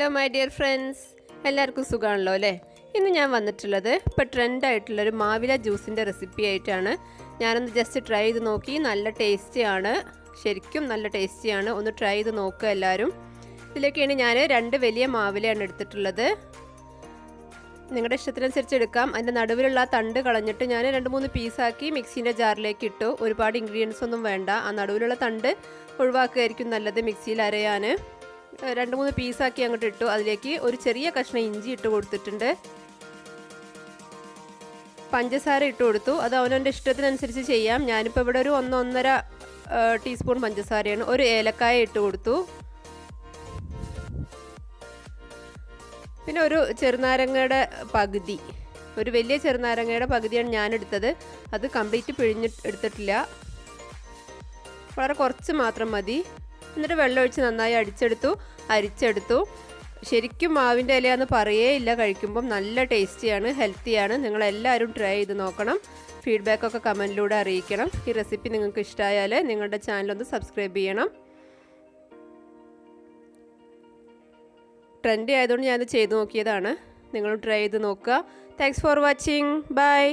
Hello my dear friends, എല്ലാവർക്കും സുഖമാണല്ലോ അല്ലേ? ഇന്ന് ഞാൻ വന്നിട്ടുള്ളത് ഇപ്പോൾ ട്രെൻഡായിട്ടുള്ളൊരു മാവില ജ്യൂസിൻ്റെ റെസിപ്പി ആയിട്ടാണ്. ഞാനൊന്ന് ജസ്റ്റ് ട്രൈ ചെയ്ത് നോക്കി. നല്ല ടേസ്റ്റിയാണ്, ശരിക്കും നല്ല ടേസ്റ്റിയാണ്. ഒന്ന് ട്രൈ ചെയ്ത് നോക്കുക എല്ലാവരും. ഇതിലേക്കാണ് ഞാൻ 2 വലിയ മാവിലയാണ് എടുത്തിട്ടുള്ളത്. നിങ്ങളുടെ ഇഷ്ടത്തിനനുസരിച്ച് എടുക്കാം. അതിൻ്റെ നടുവിലുള്ള തണ്ട് കളഞ്ഞിട്ട് ഞാൻ 2-3 പീസാക്കി മിക്സീൻ്റെ ജാറിലേക്ക് ഇട്ടു. ഒരുപാട് ഇൻഗ്രീഡിയൻസ് ഒന്നും വേണ്ട. ആ നടുവിലുള്ള തണ്ട് ഒഴിവാക്കുകയായിരിക്കും നല്ലത് മിക്സിയിൽ അരയാൻ. 2-3 പീസാക്കി അങ്ങോട്ട് ഇട്ടു. അതിലേക്ക് ഒരു ചെറിയ കഷ്ണം ഇഞ്ചി ഇട്ട് കൊടുത്തിട്ടുണ്ട്. പഞ്ചസാര ഇട്ട് കൊടുത്തു. അത് അവനവൻ്റെ ഇഷ്ടത്തിനനുസരിച്ച് ചെയ്യാം. ഞാനിപ്പോൾ ഇവിടെ ഒരു 1-1.5 ടീസ്പൂൺ പഞ്ചസാരയാണ്. ഒരു ഏലക്കായ ഇട്ട് കൊടുത്തു. പിന്നെ ഒരു ചെറുനാരങ്ങയുടെ പകുതി, ഒരു വലിയ ചെറുനാരങ്ങയുടെ പകുതിയാണ് ഞാൻ എടുത്തത്. അത് കംപ്ലീറ്റ് എടുത്തിട്ടില്ല, വളരെ കുറച്ച് മാത്രം മതി. എന്നിട്ട് വെള്ളം ഒഴിച്ച് നന്നായി അരിച്ചെടുത്തു. ശരിക്കും മാവിൻ്റെ ഇലയാന്ന് പറയേയില്ല. കഴിക്കുമ്പം നല്ല ടേസ്റ്റിയാണ്, ഹെൽത്തിയാണ്. നിങ്ങളെല്ലാവരും ട്രൈ ചെയ്ത് നോക്കണം. ഫീഡ്ബാക്കൊക്കെ കമൻറ്റിലൂടെ അറിയിക്കണം. ഈ റെസിപ്പി നിങ്ങൾക്ക് ഇഷ്ടമായാൽ നിങ്ങളുടെ ചാനലൊന്ന് സബ്സ്ക്രൈബ് ചെയ്യണം. ട്രെൻഡി ആയതുകൊണ്ട് ഞാനത് ചെയ്ത് നോക്കിയതാണ്. നിങ്ങളും ട്രൈ ചെയ്ത് നോക്കുക. Thanks for watching. ബൈ.